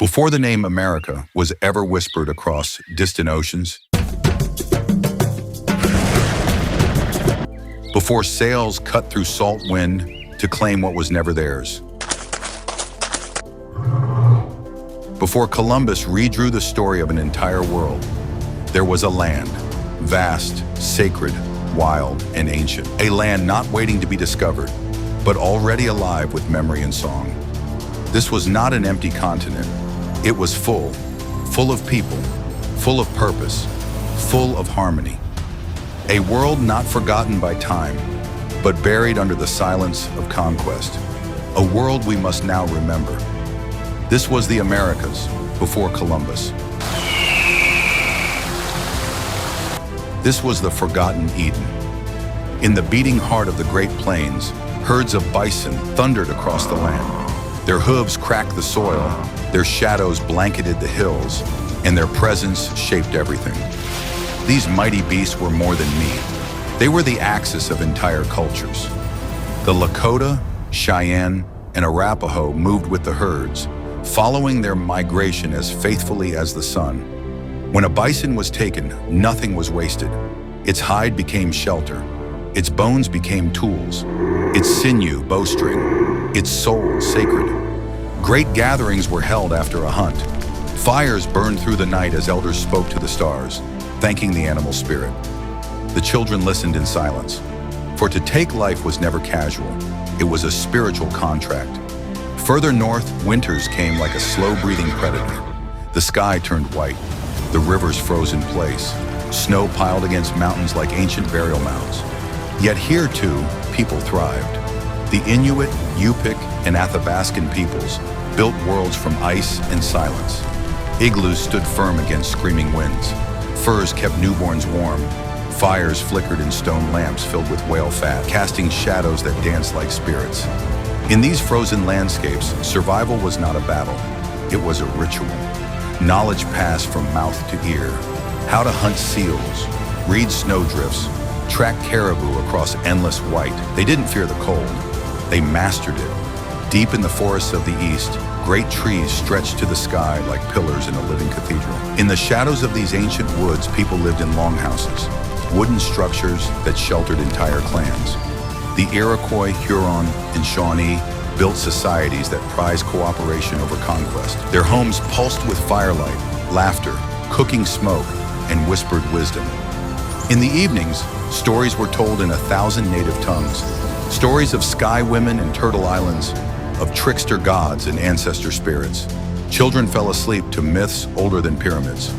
Before the name America was ever whispered across distant oceans, before sails cut through salt wind to claim what was never theirs, before Columbus redrew the story of an entire world, there was a land, vast, sacred, wild, and ancient. A land not waiting to be discovered, but already alive with memory and song. This was not an empty continent. It was full of people, full of purpose, full of harmony. A world not forgotten by time, but buried under the silence of conquest. A world we must now remember. This was the Americas before Columbus. This was the forgotten Eden. In the beating heart of the Great Plains, herds of bison thundered across the land. Their hooves cracked the soil, their shadows blanketed the hills, and their presence shaped everything. These mighty beasts were more than meat. They were the axis of entire cultures. The Lakota, Cheyenne, and Arapaho moved with the herds, following their migration as faithfully as the sun. When a bison was taken, nothing was wasted. Its hide became shelter. Its bones became tools. Its sinew, bowstring. Its soul, sacred. Great gatherings were held after a hunt. Fires burned through the night as elders spoke to the stars, thanking the animal spirit. The children listened in silence. For to take life was never casual. It was a spiritual contract. Further north, winters came like a slow-breathing predator. The sky turned white. The rivers froze in place. Snow piled against mountains like ancient burial mounds. Yet here, too, people thrived. The Inuit, Yupik, and Athabascan peoples built worlds from ice and silence. Igloos stood firm against screaming winds. Furs kept newborns warm. Fires flickered in stone lamps filled with whale fat, casting shadows that danced like spirits. In these frozen landscapes, survival was not a battle. It was a ritual. Knowledge passed from mouth to ear. How to hunt seals, read snowdrifts, track caribou across endless white. They didn't fear the cold. They mastered it. Deep in the forests of the east, great trees stretched to the sky like pillars in a living cathedral. In the shadows of these ancient woods, people lived in longhouses, wooden structures that sheltered entire clans. The Iroquois, Huron, and Shawnee built societies that prized cooperation over conquest. Their homes pulsed with firelight, laughter, cooking smoke, and whispered wisdom. In the evenings, stories were told in 1,000 native tongues. Stories of sky women and turtle islands, of trickster gods and ancestor spirits. Children fell asleep to myths older than pyramids.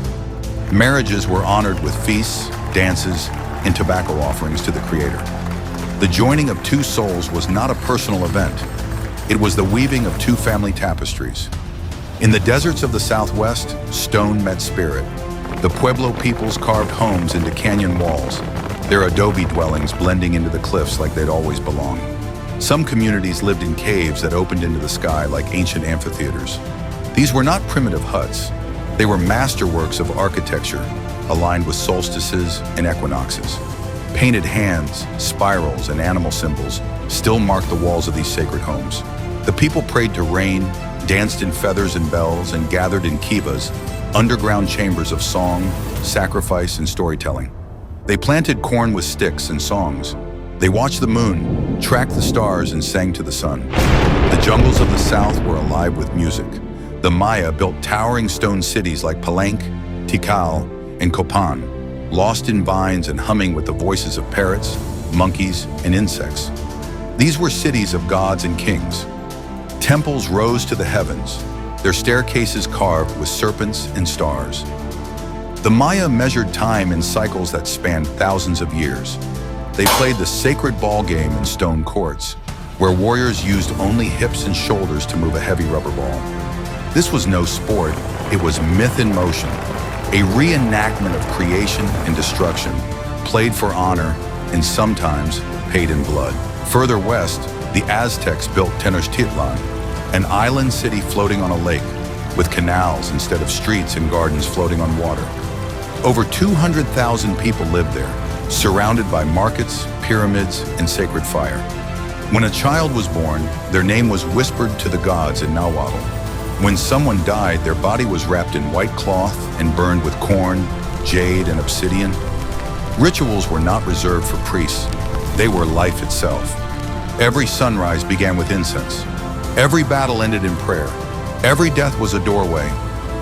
Marriages were honored with feasts, dances, and tobacco offerings to the Creator. The joining of two souls was not a personal event. It was the weaving of two family tapestries. In the deserts of the Southwest, stone met spirit. The Pueblo peoples carved homes into canyon walls, their adobe dwellings blending into the cliffs like they'd always belonged. Some communities lived in caves that opened into the sky like ancient amphitheaters. These were not primitive huts. They were masterworks of architecture, aligned with solstices and equinoxes. Painted hands, spirals, and animal symbols still mark the walls of these sacred homes. The people prayed to rain, danced in feathers and bells, and gathered in kivas, underground chambers of song, sacrifice, and storytelling. They planted corn with sticks and songs. They watched the moon, tracked the stars, and sang to the sun. The jungles of the south were alive with music. The Maya built towering stone cities like Palenque, Tikal, and Copan, lost in vines and humming with the voices of parrots, monkeys, and insects. These were cities of gods and kings. Temples rose to the heavens, their staircases carved with serpents and stars. The Maya measured time in cycles that spanned thousands of years. They played the sacred ball game in stone courts, where warriors used only hips and shoulders to move a heavy rubber ball. This was no sport, it was myth in motion, a reenactment of creation and destruction, played for honor and sometimes paid in blood. Further west, the Aztecs built Tenochtitlan, an island city floating on a lake, with canals instead of streets and gardens floating on water. Over 200,000 people lived there, surrounded by markets, pyramids, and sacred fire. When a child was born, their name was whispered to the gods in Nahuatl. When someone died, their body was wrapped in white cloth and burned with corn, jade, and obsidian. Rituals were not reserved for priests. They were life itself. Every sunrise began with incense. Every battle ended in prayer. Every death was a doorway.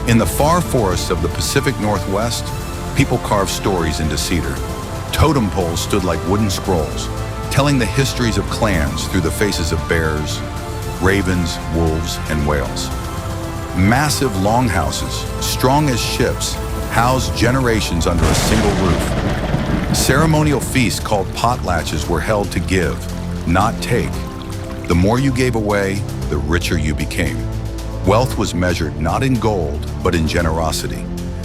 In the far forests of the Pacific Northwest, people carved stories into cedar. Totem poles stood like wooden scrolls, telling the histories of clans through the faces of bears, ravens, wolves, and whales. Massive longhouses, strong as ships, housed generations under a single roof. Ceremonial feasts called potlatches were held to give, not take. The more you gave away, the richer you became. Wealth was measured not in gold, but in generosity.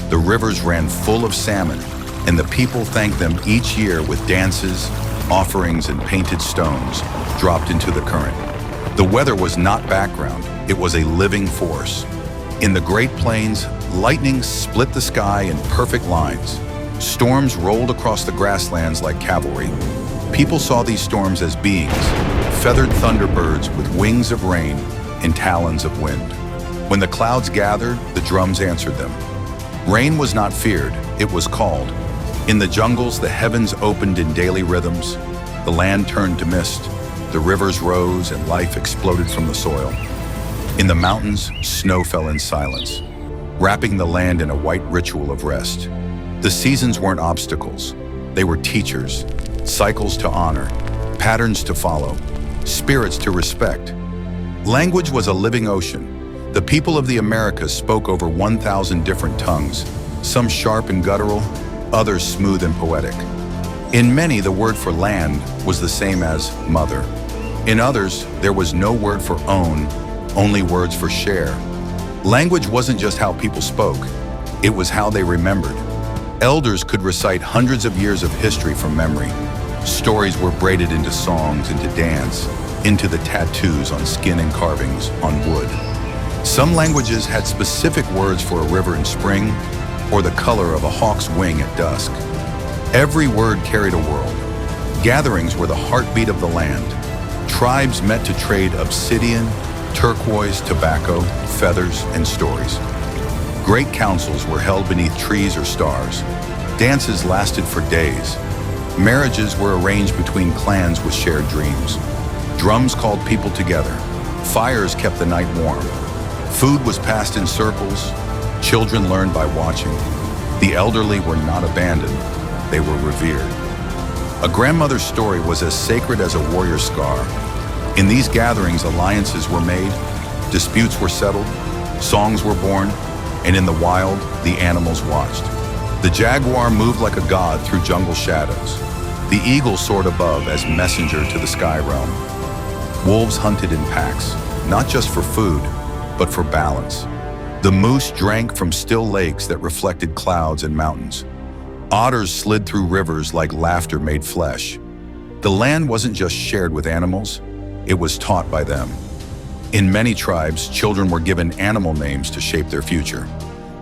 The rivers ran full of salmon, and the people thanked them each year with dances, offerings, and painted stones dropped into the current. The weather was not background, it was a living force. In the Great Plains, lightning split the sky in perfect lines. Storms rolled across the grasslands like cavalry. People saw these storms as beings, feathered thunderbirds with wings of rain and talons of wind. When the clouds gathered, the drums answered them. Rain was not feared, it was called. In the jungles, the heavens opened in daily rhythms. The land turned to mist. The rivers rose and life exploded from the soil. In the mountains, snow fell in silence, wrapping the land in a white ritual of rest. The seasons weren't obstacles. They were teachers, cycles to honor, patterns to follow, spirits to respect. Language was a living ocean. The people of the Americas spoke over 1,000 different tongues, some sharp and guttural, others smooth and poetic. In many, the word for land was the same as mother. In others, there was no word for own, only words for share. Language wasn't just how people spoke, it was how they remembered. Elders could recite hundreds of years of history from memory. Stories were braided into songs, into dance, into the tattoos on skin and carvings on wood. Some languages had specific words for a river in spring or the color of a hawk's wing at dusk. Every word carried a world. Gatherings were the heartbeat of the land. Tribes met to trade obsidian, turquoise, tobacco, feathers, and stories. Great councils were held beneath trees or stars. Dances lasted for days. Marriages were arranged between clans with shared dreams. Drums called people together. Fires kept the night warm. Food was passed in circles. Children learned by watching. The elderly were not abandoned. They were revered. A grandmother's story was as sacred as a warrior's scar. In these gatherings, alliances were made, disputes were settled, songs were born, and in the wild, the animals watched. The jaguar moved like a god through jungle shadows. The eagle soared above as messenger to the sky realm. Wolves hunted in packs, not just for food, but for balance. The moose drank from still lakes that reflected clouds and mountains. Otters slid through rivers like laughter made flesh. The land wasn't just shared with animals, it was taught by them. In many tribes, children were given animal names to shape their future.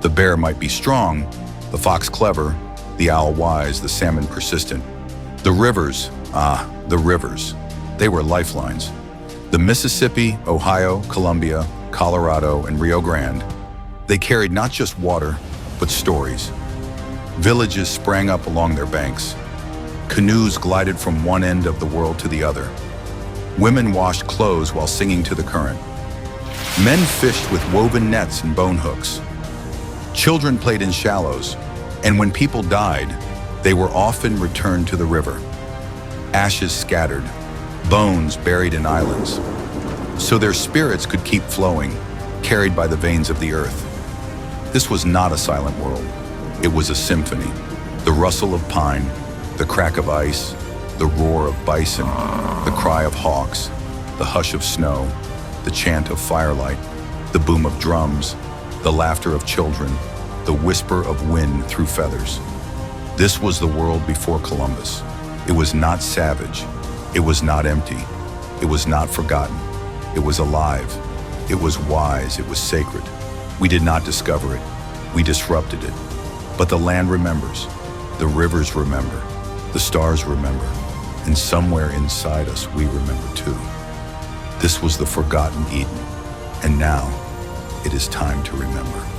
The bear might be strong, the fox clever, the owl wise, the salmon persistent. The rivers, they were lifelines. The Mississippi, Ohio, Columbia, Colorado, and Rio Grande, they carried not just water, but stories. Villages sprang up along their banks. Canoes glided from one end of the world to the other. Women washed clothes while singing to the current. Men fished with woven nets and bone hooks. Children played in shallows, and when people died, they were often returned to the river. Ashes scattered, bones buried in islands, so their spirits could keep flowing, carried by the veins of the earth. This was not a silent world. It was a symphony. The rustle of pine, the crack of ice, the roar of bison, the cry of hawks, the hush of snow, the chant of firelight, the boom of drums, the laughter of children, the whisper of wind through feathers. This was the world before Columbus. It was not savage. It was not empty. It was not forgotten. It was alive. It was wise. It was sacred. We did not discover it. We disrupted it. But the land remembers. The rivers remember. The stars remember. And somewhere inside us, we remember too. This was the forgotten Eden. And now, it is time to remember.